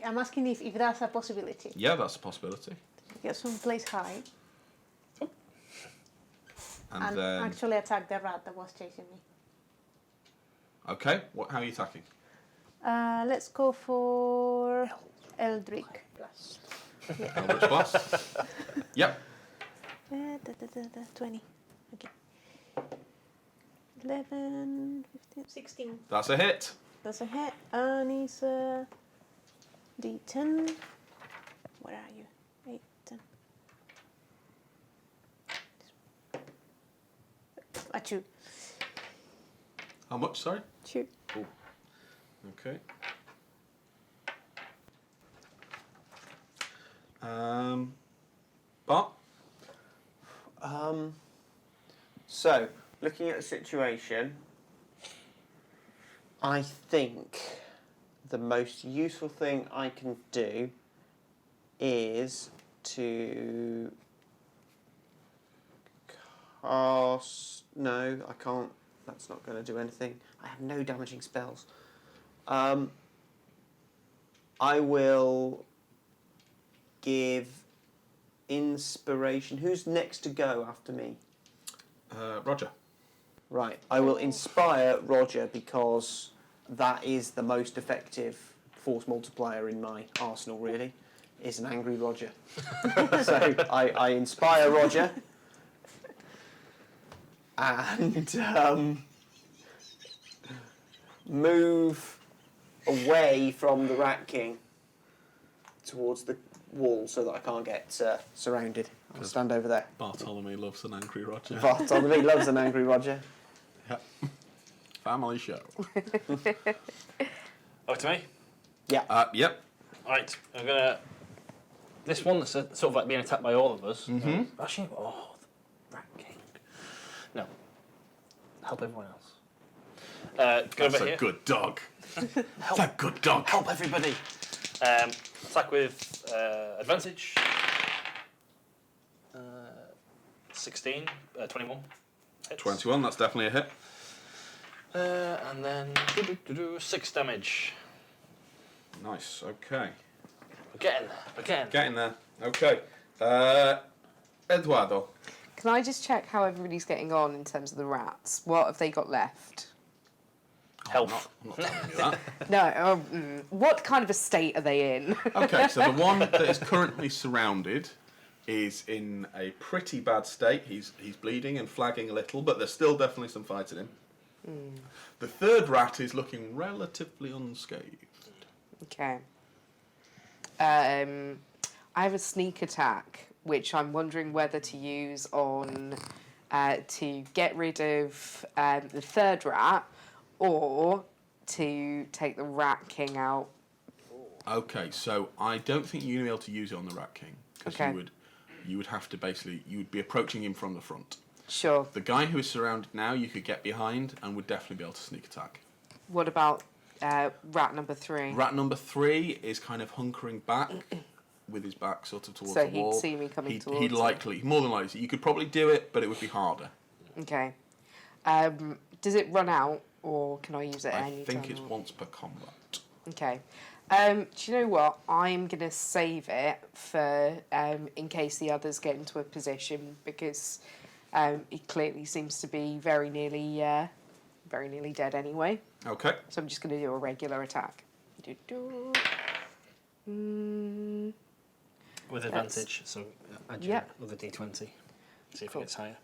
I'm asking if that's a possibility. Yeah, that's a possibility. Get some place high And and then actually attack the rat that was chasing me. okay, how are you attacking? Let's go for Eldritch Blast. Eldritch Blast. Yep. 20. Okay. 11, 15, 16. That's a hit. That's a hit, and it's a D10. Where are you? 8, 10. A 2. How much? Sorry. 2. Okay. Bart? So, looking at the situation, I think the most useful thing I can do is to cast... No, I can't. That's not going to do anything. I have no damaging spells. I will give inspiration. Who's next to go after me? Roger. Right, I will inspire Roger because that is the most effective force multiplier in my arsenal, really, is an angry Roger. So I inspire Roger and move away from the Rat King towards the wall so that I can't get surrounded. I'll stand over there. Bartholomew loves an angry Roger. Bartholomew loves an angry Roger. Yep. Family show. Oh, to me? Yeah. Yep. Right, I'm gonna. This one that's sort of like being attacked by all of us. Mm-hmm. Actually, the Rat King. No. Help everyone else. Go That's over a here. good dog. That's a good dog. Help everybody. Attack with advantage. 16, 21. Hits. 21, that's definitely a hit. And then 6 damage. Nice, okay. We're getting there. We're getting there. Getting there. Okay. Eduardo. Can I just check how everybody's getting on in terms of the rats? What have they got left? Health. I'm not telling you that. No. What kind of a state are they in? Okay, so the one that is currently surrounded is in a pretty bad state. He's bleeding and flagging a little, but there's still definitely some fight in him. The third rat is looking relatively unscathed. Okay. I have a sneak attack, which I'm wondering whether to use on to get rid of the third rat, or to take the Rat King out. Okay, so I don't think you're going to be able to use it on the Rat King, because Okay. you would have to basically, you would be approaching him from the front. Sure. The guy who is surrounded now, you could get behind and would definitely be able to sneak attack. What about rat number 3. Rat number 3 is kind of hunkering back with his back sort of towards So the wall. he'd see me coming towards He'd him. likely, more than likely, you could probably do it, but it would be harder. Okay. Does it run out, or can I use it I any think time? it's once per combat. Okay. Do you know what? I'm going to save it for in case the others get into a position, because he clearly seems to be very nearly dead anyway. Okay. So I'm just going to do a regular attack. Do-do. With advantage, so add your Yep. other d20. See if Cool. it gets higher.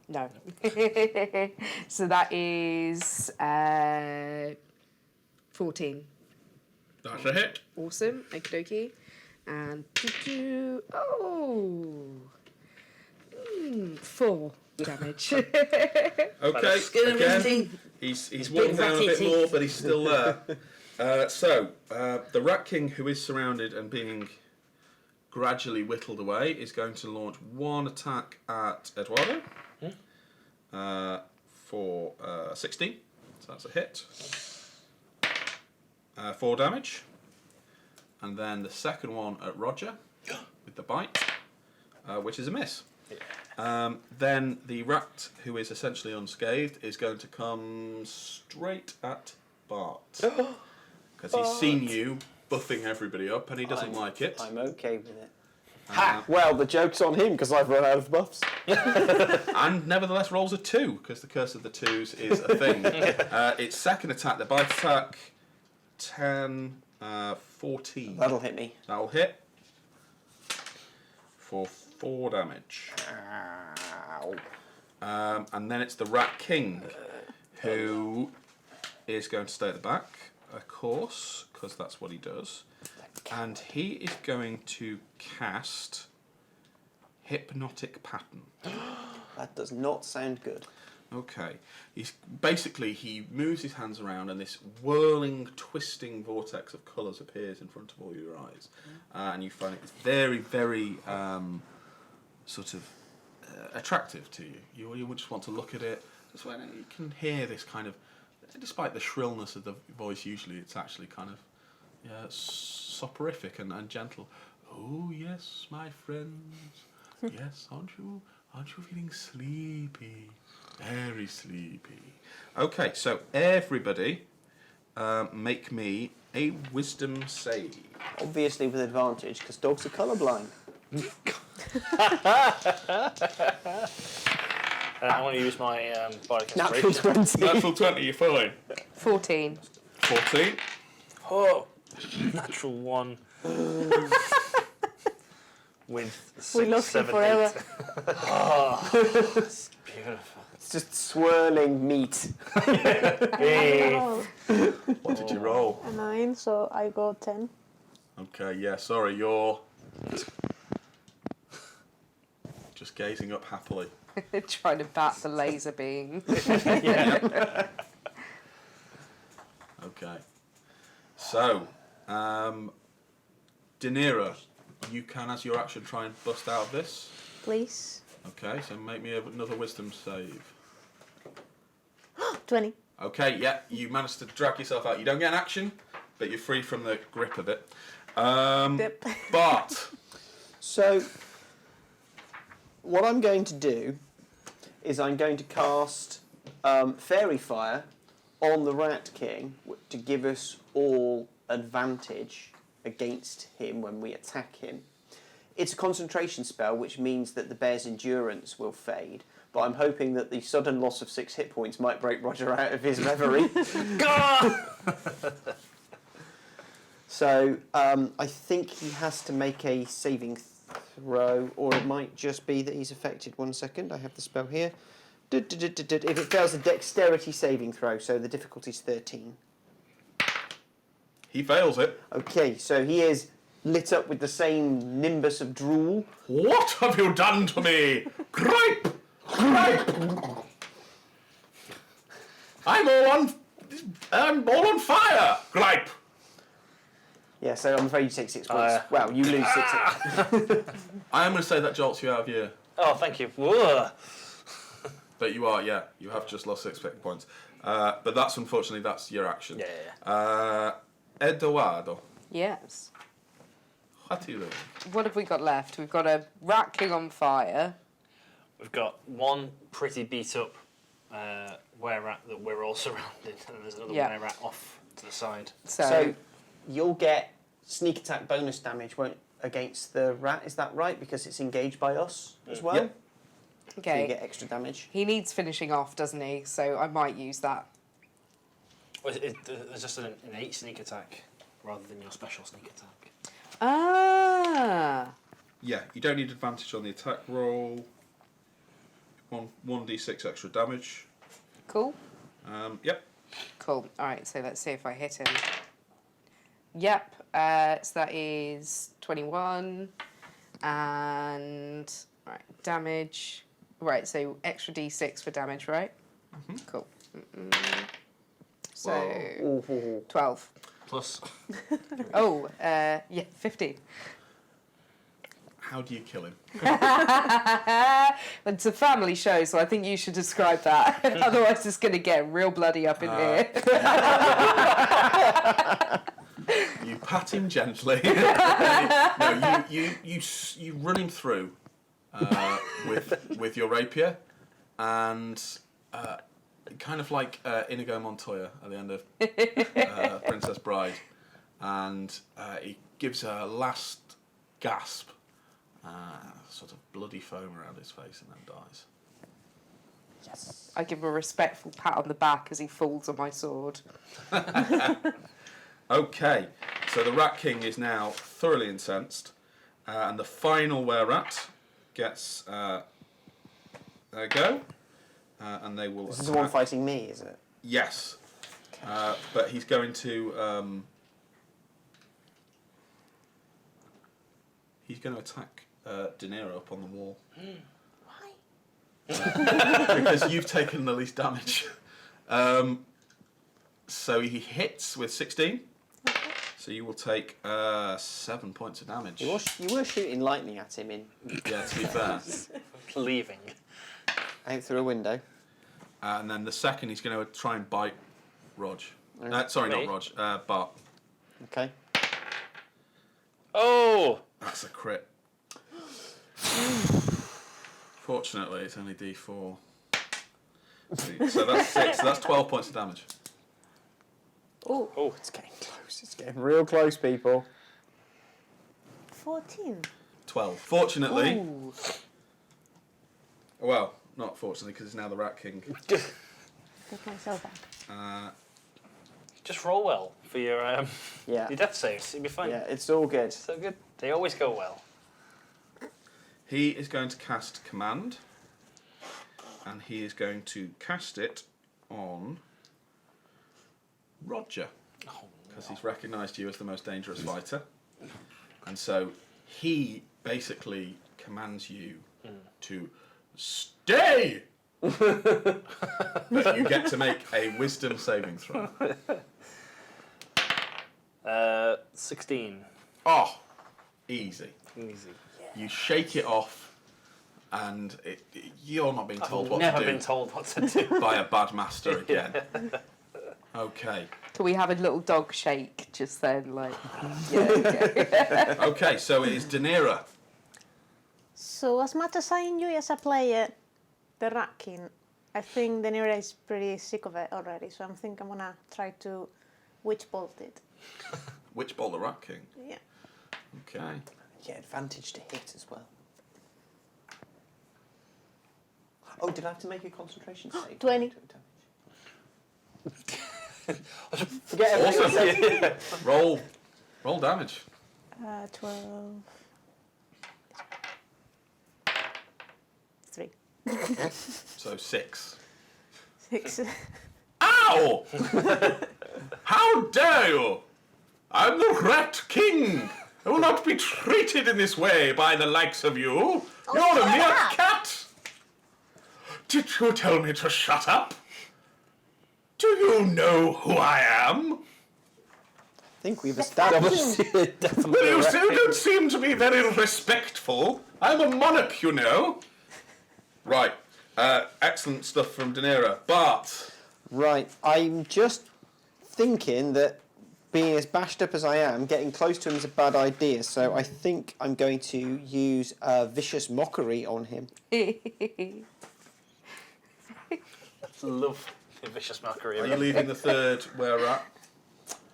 No. So that is 14. That's a hit. Awesome. Okie dokie. And do-do. Oh. 4 damage. Okay, again, he's walking down a bit more, but he's still there. The Rat King, who is surrounded and being gradually whittled away, is going to launch one attack at Eduardo for 16. So that's a hit. 4 damage. And then the second one at Roger with the bite, which is a miss. Then the rat, who is essentially unscathed, is going to come straight at Bart. Because he's seen you buffing everybody up and he doesn't like it. I'm okay with it. Ha! Well, the joke's on him because I've run out of buffs. And nevertheless rolls a 2, because the curse of the 2s is a thing. Its second attack, the bite attack, 10, 14. That'll hit me. That'll hit for 4 damage. Ow. And then it's the Rat King, who is going to stay at the back, of course, because that's what he does. And he is going to cast Hypnotic Pattern. That does not sound good. Okay. He moves his hands around and this whirling, twisting vortex of colours appears in front of all your eyes. And you find it very, very attractive to you. You just want to look at it. Just when you can hear this kind of, despite the shrillness of the voice, usually it's actually kind of soporific and gentle. Oh yes, my friends. Yes, aren't you feeling sleepy? Very sleepy. Okay, so everybody make me a wisdom save. Obviously with advantage because dogs are colourblind. I want to use my bardic Natural inspiration. 20. Natural 20, you're fine. 14. 14. Oh, natural 1. With 6, We lost him 7, forever. 8. Oh, it's beautiful. It's just swirling meat. Hey. Oh, What did you roll? a 9, so I got 10. Okay, yeah, sorry, you're just gazing up happily. Trying to bat the laser beam. Okay. So, Danira, you can, as your action, try and bust out of this. Please. Okay, so make me another wisdom save. 20. Okay, yeah, you managed to drag yourself out. You don't get an action, but you're free from the grip of it. Yep. But So, what I'm going to do is I'm going to cast Fairy Fire on the Rat King to give us all advantage against him when we attack him. It's a concentration spell, which means that the bear's endurance will fade, but I'm hoping that the sudden loss of 6 hit points might break Roger out of his reverie. So, I think he has to make a saving throw, or it might just be that he's affected. 1 second, I have the spell here. If it fails a dexterity saving throw, so the difficulty's 13. he fails it. Okay, so he is lit up with the same nimbus of drool. What have you done to me? Gripe! Gripe! I'm all on fire! Gripe! Yeah, so I'm afraid you take 6 points. Well, you lose 6. I am going to say that jolts you out of your... Oh, thank you. Whoa. But you are, yeah. You have just lost 6 points. But that's unfortunately that's your action. Yeah. Eduardo, Yes. what are you doing? What have we got left? We've got a Rat King on fire. We've got one pretty beat up were-rat that we're all surrounded, and there's another were-rat off to the side. So you'll get sneak attack bonus damage against the rat, is that right? Because it's engaged by us as well? Yep. So Okay. you get extra damage. He needs finishing off, doesn't he? So I might use that. Well, there's just an innate sneak attack rather than your special sneak attack. Ah. Yeah, you don't need advantage on the attack roll. 1d6 extra damage. Cool. Yep. Cool. All right. So let's see if I hit him. Yep. So that is 21, and right damage. Right. So extra d6 for damage, right? Mm-hmm. Cool. So Ooh. 12. Plus, Oh, yeah, 15. How do you kill him? It's a family show, so I think you should describe that. Otherwise, it's going to get real bloody up in here. You pat him gently. No, you run him through with your rapier, and kind of like Inigo Montoya at the end of Princess Bride, and he gives a last gasp, sort of bloody foam around his face, and then dies. Yes. I give him a respectful pat on the back as he falls on my sword. Okay, so the Rat King is now thoroughly incensed, and the final were-rat gets. There you go. And they will. This is the one fighting me, is it? Yes, but he's going to. He's going to attack De Niro up on the wall. Why? Because you've taken the least damage. So he hits with 16. Okay. So you will take 7 points of damage. You were shooting lightning at him Yeah, to be fair. leaving. out through a window. And then the second, he's going to try and bite Rog. Right. Sorry, Me? not Rog. Bart. Okay. Oh! That's a crit. Fortunately, it's only D4. So that's 6. So that's 12 points of damage. Oh, it's getting close. It's getting real close, people. 14. 12. Fortunately, Ooh. well, not fortunately, because it's now the Rat King. Take myself back. Just roll well for your Yeah. your death saves. You'll be fine. Yeah, it's all good. So good. They always go well. He is going to cast Command, and he is going to cast it on Roger, because he's recognised you as the most dangerous fighter, and so he basically commands you to stay. But you get to make a Wisdom saving throw. 16. Oh, easy. Easy. You shake it off, and you're not being told I've what never to do been told what to do. by a bad master again. Okay. Can we have a little dog shake just then? Like, yeah, okay. Okay, so it is Daenerys. So as much as I enjoy as a player the Rat King, I think Daenerys is pretty sick of it already. So I think I'm gonna try to witch bolt it. Witch Bolt the Rat King. Yeah. Okay. Yeah, advantage to hit as well. Oh, did I have to make a concentration save? 20. Forget everything I said. Roll damage. 12. 3. So 6. 6. Ow! How dare you! I'm the Rat King! I will not be treated in this way by the likes of you! You're a mere cat! Did you tell me to shut up? Do you know who I am? I think we've established Well, you still don't seem to be very respectful. I'm a monarch, you know. Right. Excellent stuff from Daenerys. But Right, I'm just thinking that being as bashed up as I am, getting close to him is a bad idea, so I think I'm going to use vicious mockery on him. Love the vicious mockery. Are you leaving the third were-rat?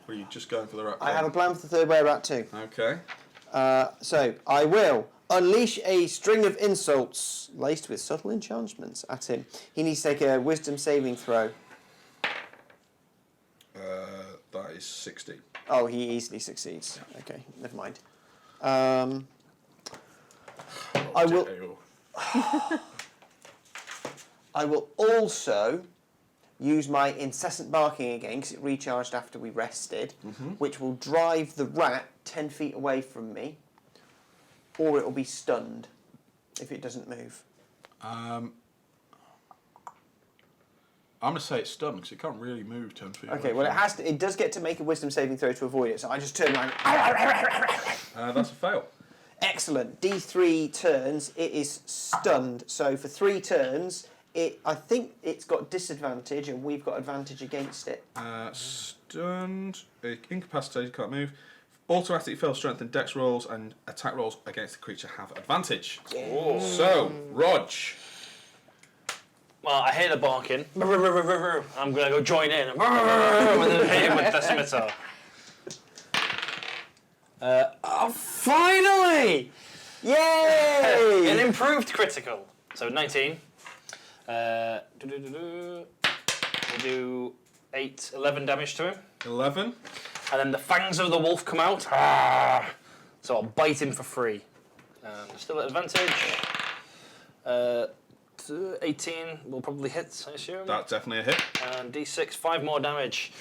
Or are you just going for the rat? I have a plan for the third were-rat too. Okay. So, I will unleash a string of insults laced with subtle enchantments at him. He needs to take a wisdom saving throw. That is 60. Oh, he easily succeeds. Yeah. Okay, never mind. I will. I will also use my incessant barking again because it recharged after we rested, which will drive the rat 10 feet away from me, or it will be stunned if it doesn't move. I'm going to say it's stunned because it can't really move 10 feet. Okay, away well from it has to. It does get to make a wisdom saving throw to avoid it, so I just turn around. That's a fail. Excellent. D3 turns. It is stunned. So for 3 turns, I think it's got disadvantage, and we've got advantage against it. Stunned, incapacitated, can't move. Automatically fail strength and dex rolls and attack rolls against the creature have advantage. Oh. So, Rog. Well, I hear the barking. I'm going to go join in. And then hit him with the scimitar. Finally! Yay! An improved critical. So 19. We'll do 11 damage to him. 11. And then the fangs of the wolf come out. So I'll bite him for free. Still at advantage. 18 will probably hit, I assume. That's definitely a hit. And D6, 5 more damage.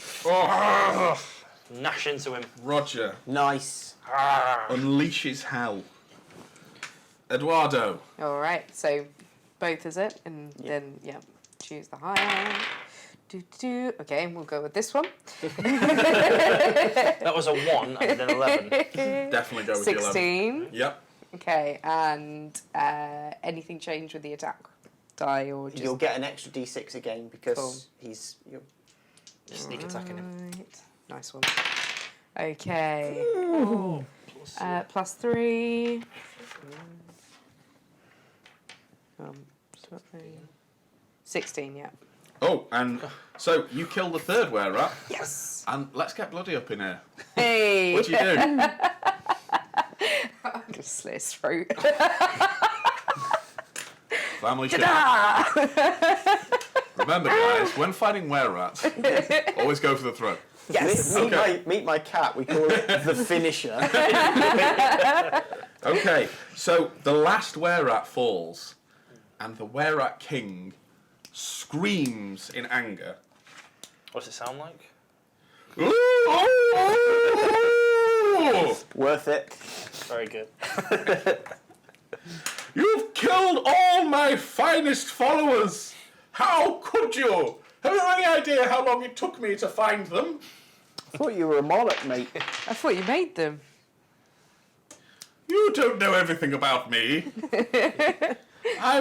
Gnash into him. Roger Nice. unleashes hell. Eduardo. All right, so both is it, and then choose the higher. Okay, we'll go with this one. That was a 1 and then 11. Definitely go with the 11. 16. Yep. Okay, and anything change with the attack die or just You'll get an extra D6 again because Cool. he's. Sneak attacking him. Right. Nice one. Okay. +3. 16, yeah. Oh, and so you kill the third were-rat, Yes. and let's get bloody up in here. Hey. What do you do? I'm gonna slit his throat. Family shit. Remember, guys, when fighting were-rats, always go for the throat. Yes. Meet my cat. We call it the finisher. Okay, so the last were-rat falls, and the were-rat king screams in anger. What does it sound like? Worth it. Very good. You've killed all my finest followers! How could you? Have you any idea how long it took me to find them? I thought you were a monarch, mate. I thought you made them. You don't know everything about me. I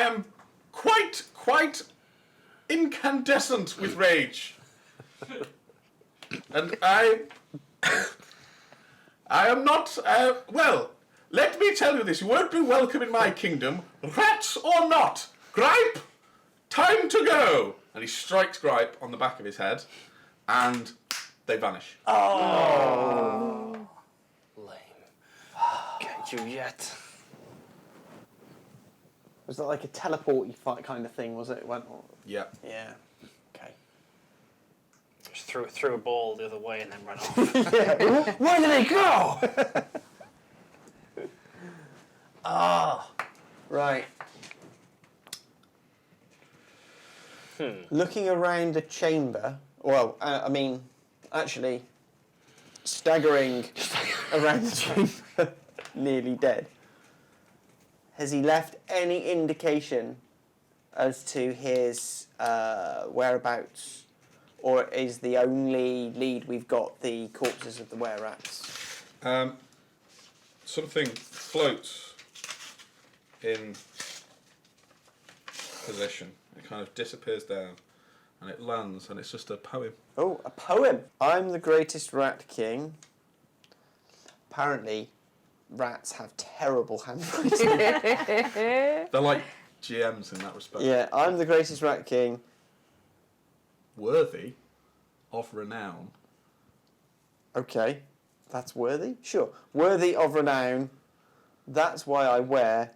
am quite incandescent with rage. And I am not, well, let me tell you this, you won't be welcome in my kingdom, rats or not. Gripe, time to go. And he strikes Gripe on the back of his head, and they vanish. Oh. Lame. Get you yet. Was that like a teleporty fight kind of thing? Was it? Yeah. Yeah. Okay. Just threw a ball the other way and then ran off. Where did they go? Right. Looking around the chamber, well, I mean, actually, staggering around the chamber, nearly dead. Has he left any indication as to his whereabouts? Or is the only lead we've got the corpses of the were-rats? Something floats in position. It kind of disappears down, and it lands, and it's just a poem. Oh, a poem. I'm the greatest rat king. Apparently, rats have terrible handwriting. They're like GMs in that respect. Yeah, I'm the greatest rat king. Worthy of renown. Okay, that's worthy? Sure. Worthy of renown. That's why I wear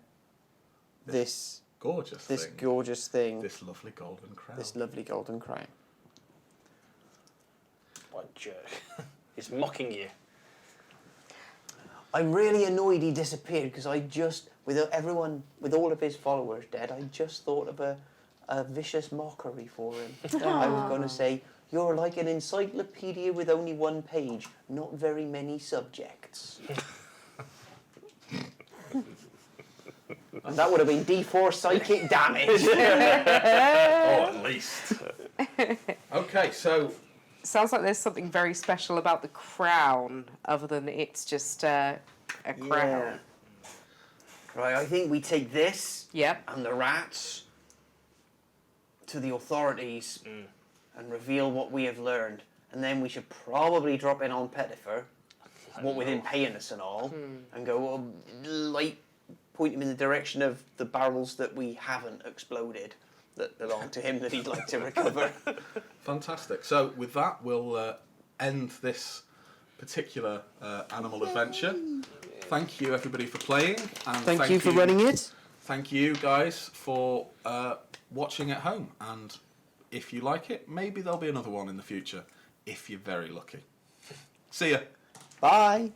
this Gorgeous thing. gorgeous thing. This lovely golden crown. This lovely golden crown. What a jerk. He's mocking you. I'm really annoyed he disappeared because I just, with all of his followers dead, I just thought of a vicious mockery for him. I was going to say, you're like an encyclopedia with only one page, not very many subjects. And that would have been D4 psychic damage. Oh, at least. Okay, so Sounds like there's something very special about the crown, other than it's just a crown. Right, I think we take this Yep. and the rats to the authorities and reveal what we have learned. And then we should probably drop in on Pettifer, what with him paying us and all, and go, well, point him in the direction of the barrels that we haven't exploded that belong to him that he'd like to recover. fantastic. So with that, we'll end this particular animal adventure. Thank you, everybody, for playing. And Thank you for running it. Thank you, guys, for watching at home. And if you like it, maybe there'll be another one in the future, if you're very lucky. See ya. Bye.